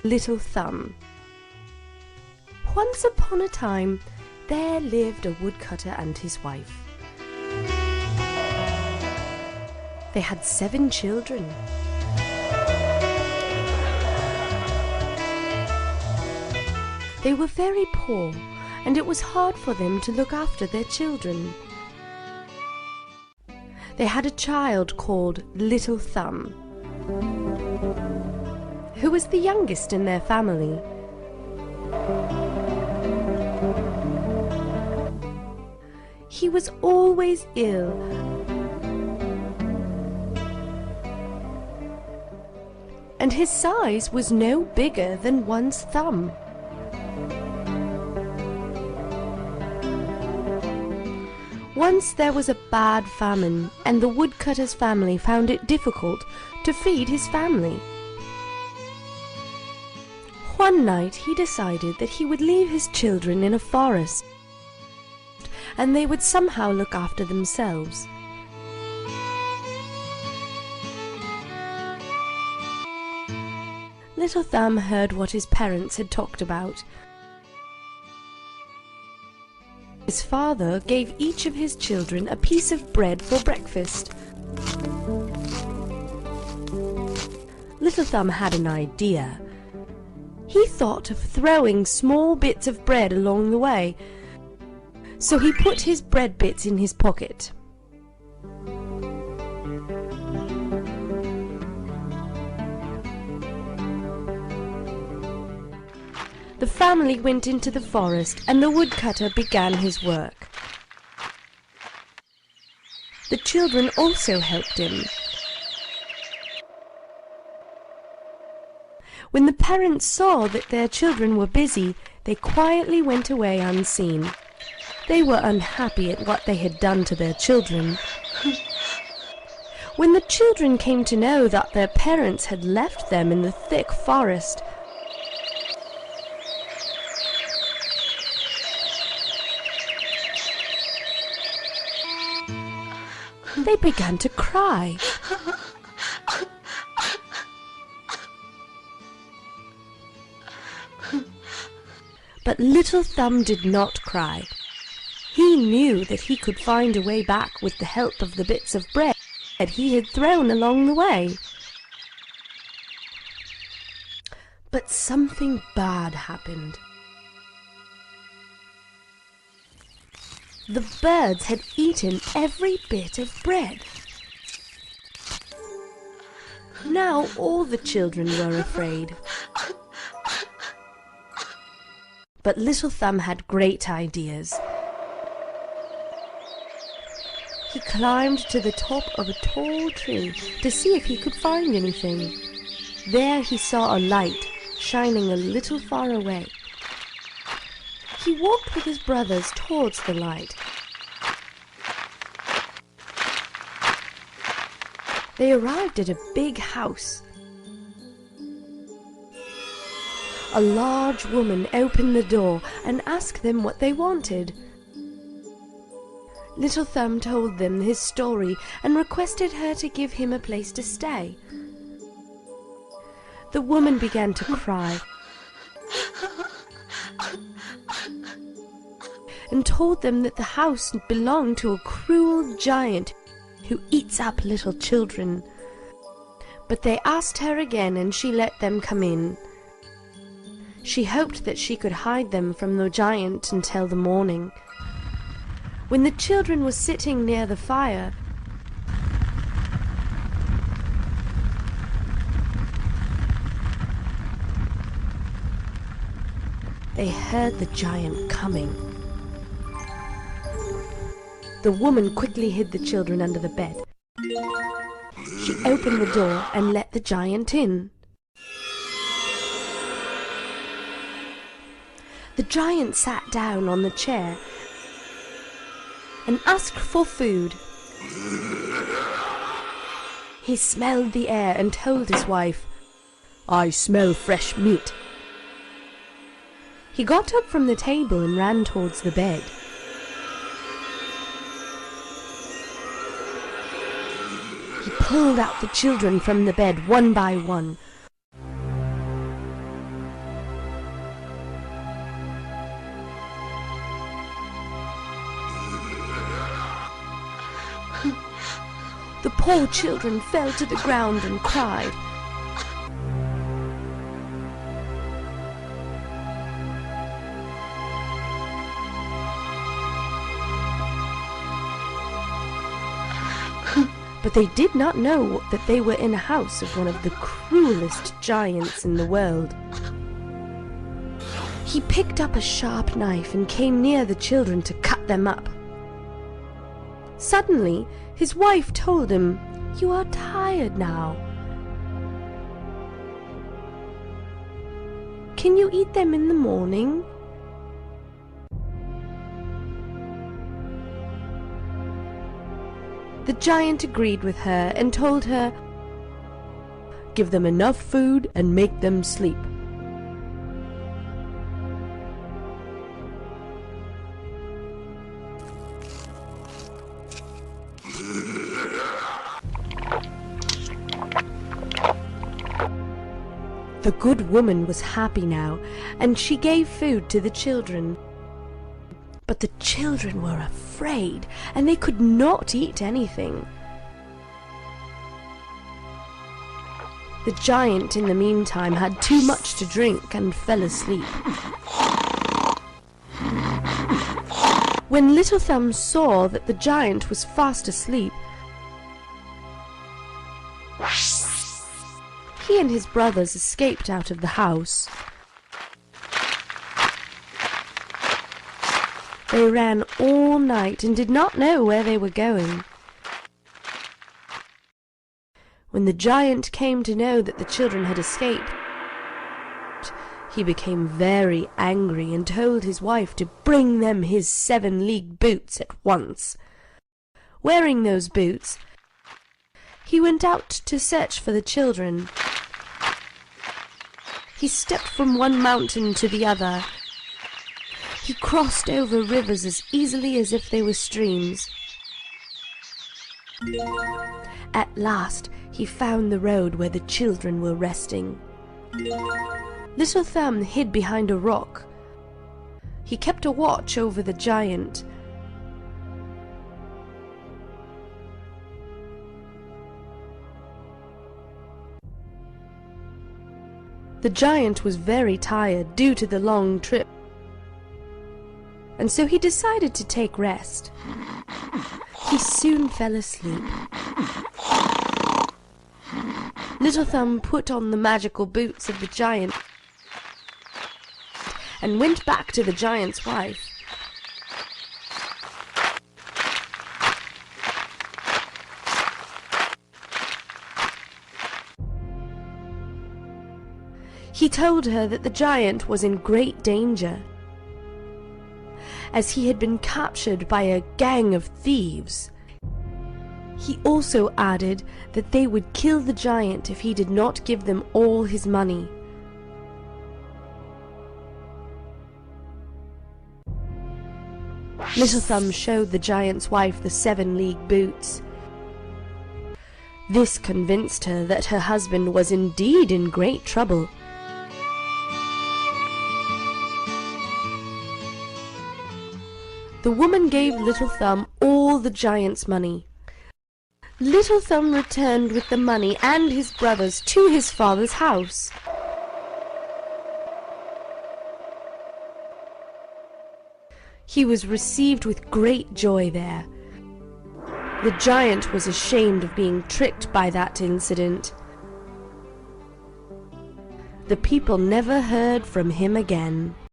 Little Thumb. Once upon a time, there lived a woodcutter and his wife. They had 7 children. They were very poor, and it was hard for them to look after their children. They had a child called Little Thumb, who was the youngest in their family. He was always ill, and his size was no bigger than one's thumb. Once there was a bad famine, and the woodcutter's family found it difficult to feed his family. One night he decided that he would leave his children in a forest, and they would somehow look after themselves. Little Thumb heard what his parents had talked about. His father gave each of his children a piece of bread for breakfast. Little Thumb had an idea. He thought of throwing small bits of bread along the way, so he put his bread bits in his pocket. The family went into the forest, and the woodcutter began his work. The children also helped him. When the parents saw that their children were busy, they quietly went away unseen. They were unhappy at what they had done to their children. When the children came to know that their parents had left them in the thick forest, they began to cry. But Little Thumb did not cry. He knew that he could find a way back with the help of the bits of bread he had thrown along the way. But something bad happened. The birds had eaten every bit of bread. Now all the children were afraid. But Little Thumb had great ideas. He climbed to the top of a tall tree to see if he could find anything. There he saw a light shining a little far away. He walked with his brothers towards the light. They arrived at a big house. A large woman opened the door and asked them what they wanted. Little Thumb told them his story and requested her to give him a place to stay. The woman began to cry and told them that the house belonged to a cruel giant who eats up little children. But they asked her again, and she let them come in. She hoped that she could hide them from the giant until the morning. When the children were sitting near the fire, they heard the giant coming. The woman quickly hid the children under the bed. She opened the door and let the giant in. The giant sat down on the chair and asked for food. He smelled the air and told his wife, "I smell fresh meat." He got up from the table and ran towards the bed. He pulled out the children from the bed one by one. poor children fell to the ground and cried. But they did not know that they were in a house of one of the cruelest giants in the world. He picked up a sharp knife and came near the children to cut them up. Suddenly, his wife told him, "You are tired now. Can you eat them in the morning?" The giant agreed with her and told her, "Give them enough food and make them sleep." The good woman was happy now, and she gave food to the children. But the children were afraid, and they could not eat anything. The giant, in the meantime, had too much to drink and fell asleep. When Little Thumb saw that the giant was fast asleep, he and his brothers escaped out of the house. They ran all night and did not know where they were going. When the giant came to know that the children had escaped, he became very angry and told his wife to bring them his 7-league boots at once. Wearing those boots, he went out to search for the children. He stepped from one mountain to the other. He crossed over rivers as easily as if they were streams. At last, he found the road where the children were resting. Little Thumb hid behind a rock. He kept a watch over the giant. The giant was very tired due to the long trip, and so he decided to take rest. He soon fell asleep. Little Thumb put on the magical boots of the giant and went back to the giant's wife. He told her that the giant was in great danger, as he had been captured by a gang of thieves. He also added that they would kill the giant if he did not give them all his money. Little Thumb showed the giant's wife the 7-league boots. This convinced her that her husband was indeed in great trouble. The woman gave Little Thumb all the giant's money. Little Thumb returned with the money and his brothers to his father's house. He was received with great joy there. The giant was ashamed of being tricked by that incident. The people never heard from him again.